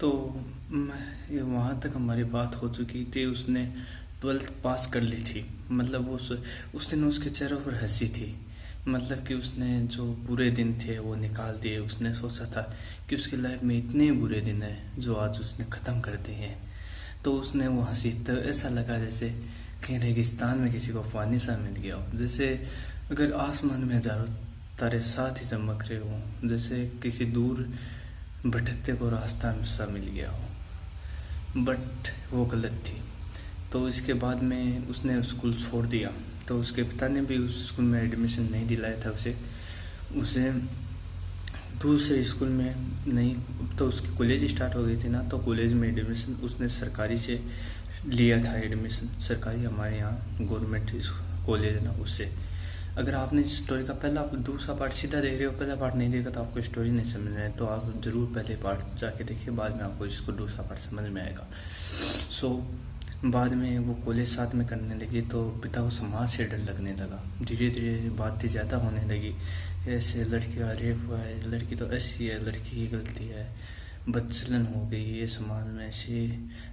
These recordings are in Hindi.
तो ये वहाँ तक हमारी बात हो चुकी थी। उसने 12th पास कर ली थी। मतलब उस दिन उसके चेहरे पर हंसी थी। मतलब कि उसने जो बुरे दिन थे वो निकाल दिए। उसने सोचा था कि उसकी लाइफ में इतने बुरे दिन हैं जो आज उसने ख़त्म कर दिए हैं। तो उसने वो हंसी, तो ऐसा लगा जैसे कहीं रेगिस्तान में किसी को पानी सा मिल गया हो। जैसे अगर आसमान में हजारों तारे साथ ही चमक रहे हों, जैसे किसी दूर भटकते को रास्ता सा मिल गया हो। बट वो गलत थी। तो इसके बाद में उसने स्कूल छोड़ दिया। तो उसके पिता ने भी उस स्कूल में एडमिशन नहीं दिलाया था उसे उसे दूसरे स्कूल में नहीं। तो उसकी कॉलेज स्टार्ट हो गई थी ना, तो कॉलेज में एडमिशन उसने सरकारी से लिया था। एडमिशन सरकारी, हमारे यहाँ गवर्नमेंट कॉलेज है ना, उससे। अगर आपने इस स्टोरी का पहला दूसरा पार्ट सीधा देख रहे हो, पहला पार्ट नहीं देखा तो आपको स्टोरी नहीं समझ में है, तो आप ज़रूर पहले पार्ट जाके देखिए, बाद में आपको इसको दूसरा पार्ट समझ में आएगा। सो बाद में वो कॉलेज साथ में करने लगी तो पिता को समाज से डर लगने लगा। धीरे धीरे बातें ज़्यादा होने लगी। ऐसे लड़की का रेप हुआ है, लड़की तो ऐसी है, लड़की की गलती है, बदचलन हो गई है समाज में,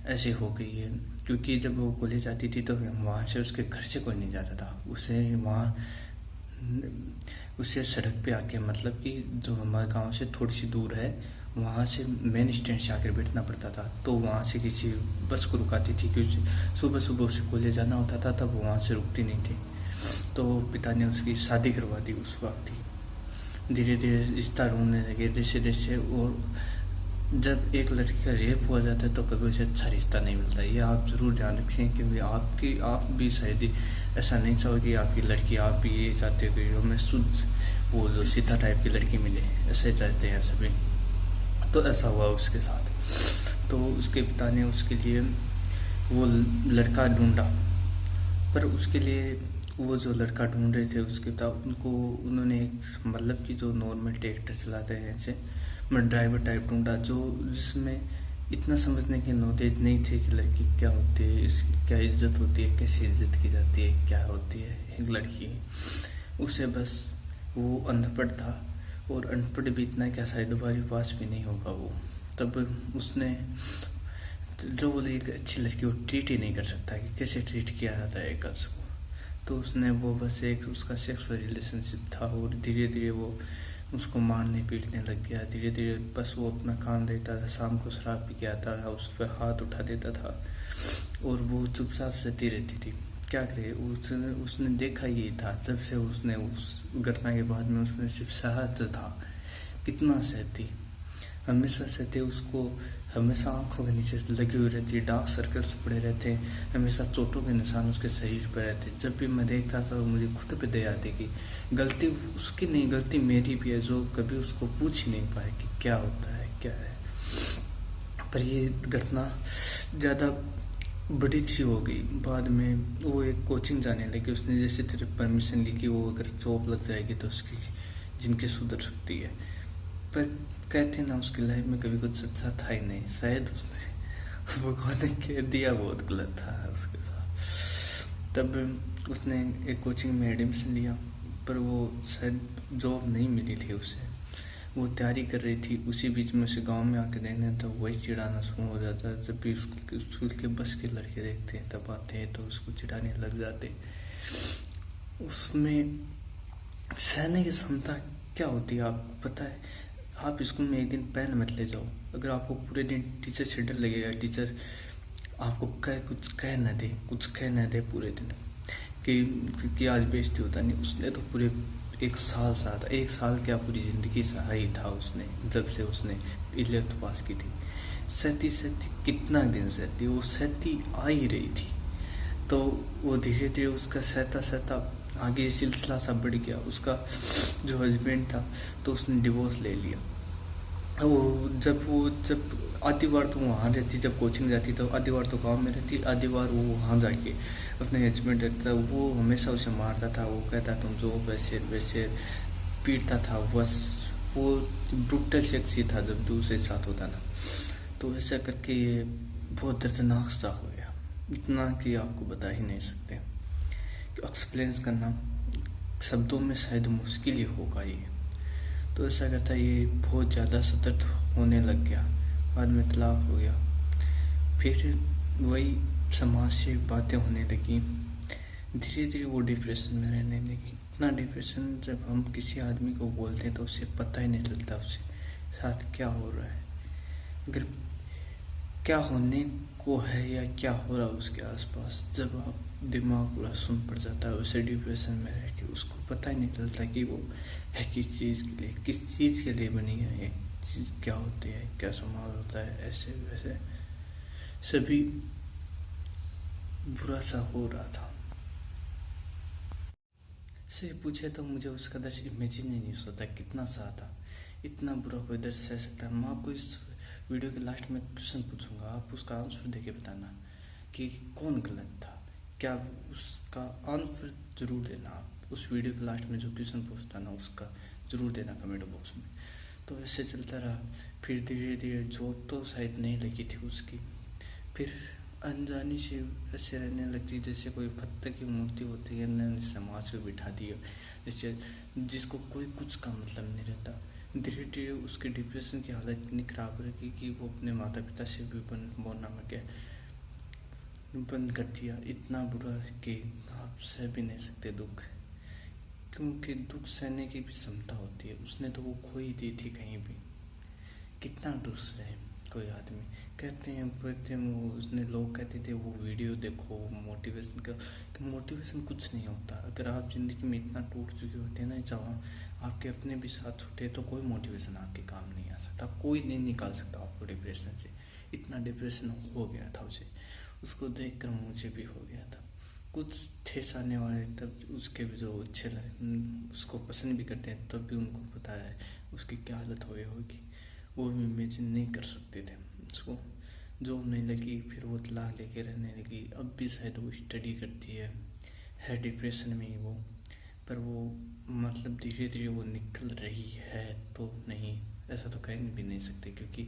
ऐसे हो गई है। क्योंकि जब वो कॉलेज जाती थी तो वहाँ से उसके घर से कोई नहीं जाता था। उसे सड़क पे आके, मतलब कि जो हमारे गांव से थोड़ी सी दूर है, वहाँ से मेन स्टैंड से आकर बैठना पड़ता था। तो वहाँ से किसी बस को रुकाती थी, क्योंकि सुबह सुबह उसे कॉलेज जाना होता था, तब वो वहाँ से रुकती नहीं थी। तो पिता ने उसकी शादी करवा दी उस वक्त ही। धीरे धीरे रिश्ता ढूंढने लगे जैसे जैसे। और जब एक लड़की का रेप हो जाता है तो कभी उसे अच्छा रिश्ता नहीं मिलता। ये आप ज़रूर ध्यान रखें, क्योंकि आप भी शायद ही ऐसा नहीं चाहो कि आपकी लड़की, आप भी ये चाहते हो कि हमें शुद्ध वो जो सीता टाइप की लड़की मिले, ऐसे चाहते हैं सभी। तो ऐसा हुआ उसके साथ। तो उसके पिता ने उसके लिए वो लड़का ढूंढा, पर उसके लिए वो जो लड़का ढूंढ रहे थे उसके पिता, उन्होंने मतलब कि जो नॉर्मल ट्रैक्टर चलाते हैं ऐसे, मैं ड्राइवर टाइप ढूंढा, जो जिसमें इतना समझने की नॉलेज नहीं थी कि लड़की क्या होती है, इसकी क्या इज्जत होती है, कैसी इज्जत की जाती है, क्या होती है एक लड़की। उसे बस वो अनपढ़ था, और अनपढ़ भी इतना क्या, शायद 12वीं पास भी नहीं होगा वो। तब उसने जो बोले एक अच्छी लड़की को ट्रीट ही नहीं कर सकता कि कैसे ट्रीट किया जाता है एक गर्ल्स को। तो उसने वो बस एक उसका सेक्सुअल रिलेशनशिप था, और धीरे धीरे वो उसको मारने पीटने लग गया। धीरे धीरे बस वो अपना काम देखता था, शाम को शराब पी के आता था, उस पर हाथ उठा देता था, और वो चुपचाप सहती रहती थी। क्या करे, उसने देखा ही था। जब से उसने उस घटना के बाद में उसने सिर्फ सहज था, कितना सहती, हमेशा सहते। उसको हमेशा आंखों के नीचे लगी हुई रहती, डार्क सर्कल्स पड़े रहते, हमेशा चोटों के निशान उसके शरीर पर रहते। जब भी मैं देखता था तो मुझे खुद पे दया आती कि गलती उसकी नहीं, गलती मेरी भी है, जो कभी उसको पूछ ही नहीं पाए कि क्या होता है क्या है। पर ये घटना ज़्यादा बड़ी सी हो गई। बाद में वो एक कोचिंग जाने लगी। उसने जैसे तेरे परमिशन ली कि वो अगर जॉब लग जाएगी तो उसकी जिनकी सुधर सकती है। पर कहते ना, उसकी लाइफ में कभी कुछ अच्छा था ही नहीं। शायद उसने भगवान ने कह दिया, बहुत गलत था उसके साथ। तब उसने एक कोचिंग में एडमिशन लिया, पर वो शायद जॉब नहीं मिली थी उसे। वो तैयारी कर रही थी, उसी बीच में उसे गांव में आके देखने तो वही चिढ़ाना शुरू हो जाता है। जब भी स्कूल के बस के लड़के देखते हैं तब आते हैं तो उसको चिढ़ाने लग जाते। उसमें सहने की क्षमता क्या होती है आपको पता है? आप स्कूल में एक दिन पेन मत ले जाओ, अगर आपको पूरे दिन टीचर से डर लगेगा, टीचर आपको कुछ कह न दे पूरे दिन कि आज बेइज्जती होता नहीं। उसने तो पूरे 1 साल सहा था, 1 साल क्या पूरी ज़िंदगी सहा ही था उसने, जब से उसने 11th पास की थी। सहती कितना दिन सहती, वो सहती आ ही रही थी। तो वो धीरे धीरे उसका सहता आगे सिलसिला सा बढ़ गया। उसका जो हस्बैंड था तो उसने डिवोर्स ले लिया। जब आधी बार तो वहाँ रहती, जब कोचिंग जाती तो आधी बार तो गांव में रहती, आधी बार वो वहाँ जाके अपने हस्बैंड रहता। वो हमेशा उसे मारता था, वो कहता तुम जो वैसे पीटता था। बस वो ब्रूटल सेक्स ही था जब दूसरे साथ होता ना। तो ऐसा करके ये बहुत दर्दनाक सा हो गया, इतना कि आपको बता ही नहीं सकते। एक्सप्लेन करना शब्दों में शायद मुश्किल ही होगा ये। तो ऐसा करता ये बहुत ज़्यादा सतर्क होने लग गया, बाद में तलाक हो गया। फिर वही समाज से बातें होने लगी, धीरे धीरे वो डिप्रेशन में रहने लगी। इतना डिप्रेशन, जब हम किसी आदमी को बोलते हैं तो उसे पता ही नहीं चलता उससे साथ क्या हो रहा है, अगर क्या होने को है या क्या हो रहा है उसके आसपास। जब आप दिमाग पूरा सुन पड़ जाता है उसे डिप्रेशन में रह के, उसको पता ही नहीं चलता कि वो है किस चीज़ के लिए, किस चीज़ के लिए बनी है, एक चीज़ क्या होती है, क्या समाज होता है, ऐसे वैसे सभी बुरा सा हो रहा था। से पूछे तो मुझे उसका दर्द इमेजिन ही नहीं हो सकता कितना सा था, इतना बुरा कोई दर्द सह सकता है। मैं आपको इस वीडियो के लास्ट में क्वेश्चन पूछूंगा, आप उसका आंसर देके बताना कि कौन गलत था, क्या उसका आंसर जरूर देना। आप उस वीडियो के लास्ट में जो क्वेश्चन पूछता ना उसका जरूर देना कमेंट बॉक्स में। तो ऐसे चलता रहा। फिर धीरे धीरे जॉब तो शायद नहीं लगी थी उसकी, फिर अनजानी से ऐसे रहने लगती जैसे कोई पत्थर की मूर्ति होती है, ने समाज को बिठा दिया जैसे जिसको कोई कुछ का मतलब नहीं रहता। धीरे धीरे उसकी डिप्रेशन की हालत इतनी खराब रही कि वो अपने माता पिता से भी बोलना में क्या बंद कर दिया। इतना बुरा कि आप सह भी नहीं सकते दुख, क्योंकि दुख सहने की भी क्षमता होती है, उसने तो वो खो ही दी थी कहीं भी। कितना दुख सहे कोई आदमी। कहते हैं वो उसने, लोग कहते थे वो वीडियो देखो मोटिवेशन का, कि मोटिवेशन कुछ नहीं होता। अगर आप ज़िंदगी में इतना टूट चुके होते हैं ना, जहाँ आपके अपने भी साथ छूटे तो कोई मोटिवेशन आपके काम नहीं आ सकता, कोई नहीं निकाल सकता आपको डिप्रेशन से। इतना डिप्रेशन हो गया था उसे, उसको देख कर मुझे भी हो गया था। कुछ ठेस आने वाले तब उसके भी जो अच्छे उसको पसंद भी करते हैं तब भी उनको पता है उसकी क्या हालत हुई होगी, वो भी इमेजिन नहीं कर सकते थे। उसको जॉब नहीं लगी, फिर वो तलाक लेके रहने लगी। अब भी शायद वो स्टडी करती है डिप्रेशन में ही वो, पर वो मतलब धीरे धीरे वो निकल रही है तो नहीं, ऐसा तो कह भी नहीं सकते। क्योंकि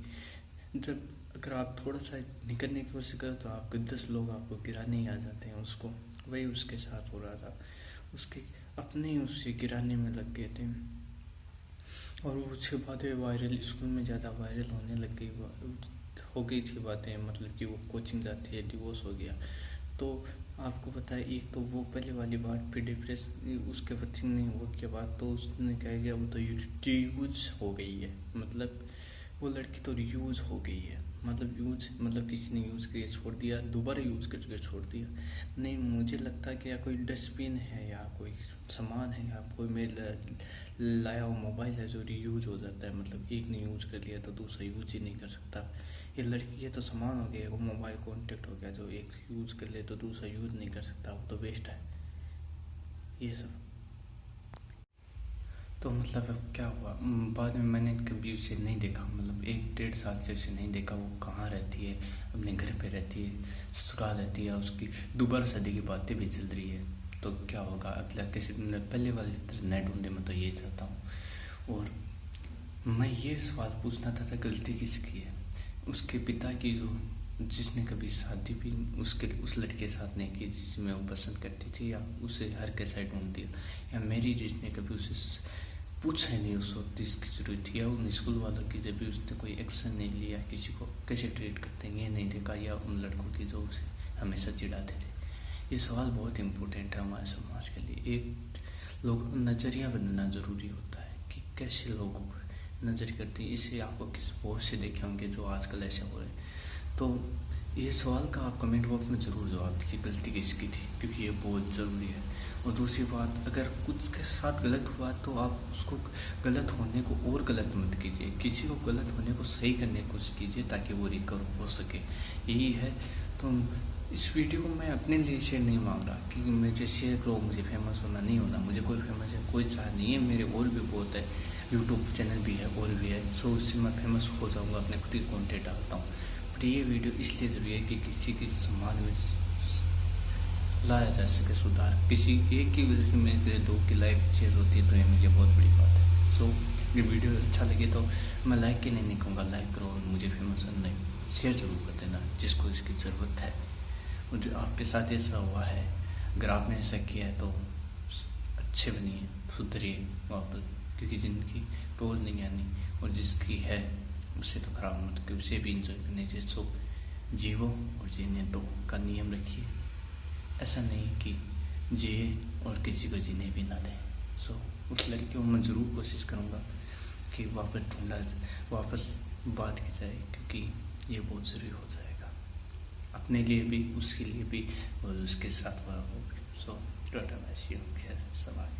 जब अगर आप थोड़ा सा निकलने की कोशिश करो तो आपके 10 लोग आपको गिराने ही आ जाते हैं उसको। वही उसके साथ हो रहा था, उसके अपने ही उससे गिराने में लग गए थे। और वो उसके बातें वायरल, स्कूल में ज़्यादा वायरल होने लग गई, हो गई थी बातें, मतलब कि वो कोचिंग जाती है, डिवोर्स हो गया। तो आपको पता है, एक तो वो पहले वाली बात, फिर डिप्रेशन, उसके बच्चे नहीं हुआ के बाद तो उसने कह दिया वो तो यूज हो गई है, मतलब वो लड़की तो यूज हो गई है। मतलब यूज मतलब किसी ने यूज़ करके छोड़ दिया, दोबारा यूज़ करके छोड़ दिया। नहीं, मुझे लगता है कि या कोई डस्टबिन है या कोई सामान है या कोई मेरे लाया हुआ मोबाइल है जो रीयूज हो जाता है, मतलब एक ने यूज़ कर लिया तो दूसरा यूज ही नहीं कर सकता। ये लड़की है तो सामान हो गया, वो मोबाइल कॉन्टेक्ट हो गया, जो एक यूज़ कर ले तो दूसरा यूज़ नहीं कर सकता, वो तो वेस्ट है ये सब। तो मतलब अब क्या हुआ, बाद में मैंने कभी उसे नहीं देखा, मतलब 1-1.5 साल से उसे नहीं देखा। वो कहाँ रहती है, अपने घर पे रहती है, ससुराल रहती है, उसकी दोबारा शादी की बातें भी चल रही है। तो क्या होगा अगला, किसी पहले वाली तरह न ढूंढे, मैं तो ये चाहता हूँ। और मैं ये सवाल पूछना था गलती किसकी है, उसके पिता की, जो जिसने कभी शादी भी उस लड़के के साथ नहीं की जिसमें वो पसंद करती थी, या उसे हर कैसा ढूंढ दिया, या मेरी जिसने कभी उसे पूछा ही नहीं उस वक्त जिसकी जरूरत थी, या उन स्कूल वालों की जब भी उसने कोई एक्शन नहीं लिया, किसी को कैसे ट्रीट करते हैं ये नहीं देखा, या उन लड़कों की जो उसे हमेशा चिढ़ाते थे। ये सवाल बहुत इम्पोर्टेंट है हमारे समाज के लिए। एक लोग नज़रिया बदलना ज़रूरी होता है कि कैसे लोगों को नज़र करते हैं। इसे आपको किसी बहुत से देखे होंगे जो आजकल ऐसे हो रहे हैं। तो ये सवाल का आप कमेंट बॉक्स में ज़रूर जवाब दीजिए, गलती किसकी थी, क्योंकि ये बहुत ज़रूरी है। और दूसरी बात, अगर कुछ के साथ गलत हुआ तो आप उसको गलत होने को और गलत मत कीजिए, किसी को गलत होने को सही करने की कोशिश कीजिए ताकि वो रिकवर हो सके, यही है। तो इस वीडियो को मैं अपने लिए शेयर नहीं मांग रहा कि मुझे शेयर करो, मुझे फेमस होना नहीं होना, मुझे कोई फेमस है कोई चाह नहीं है, मेरे और भी बहुत है, यूट्यूब चैनल भी है और भी है, सो उससे मैं फेमस हो जाऊँगा, अपने खुद ही कॉन्टेंट डालता हूँ। बट ये वीडियो इसलिए ज़रूरी है कि किसी के समाज में लाया जा सके सुधार, किसी एक की वजह से मेरे से 2 की लाइफ चेंज होती है, तो ये मुझे बहुत बड़ी बात है। सो ये वीडियो अच्छा लगे तो मैं लाइक के नहीं कहूँगा, लाइक करो और मुझे फेमस नहीं, शेयर जरूर कर देना जिसको इसकी ज़रूरत है। और जो आपके साथ ऐसा हुआ है, अगर आपने ऐसा किया है तो अच्छे बनिए, सुधरिए वापस, क्योंकि ज़िंदगी रोज़ नहीं आनी, और जिसकी है उसे तो खराब मत कि उसे भी इंजॉय करने दीजिए। सो जियो और जीने दो का नियम रखिए। ऐसा नहीं कि जिए और किसी को जीने भी ना दें। सो उस लड़की को मैं ज़रूर कोशिश करूँगा कि वापस बात की जाए, क्योंकि ये बहुत ज़रूरी हो जाएगा अपने लिए भी, उसके लिए भी और उसके साथ वह हो भी। सो टाटा बाय, सी यू, सवाल।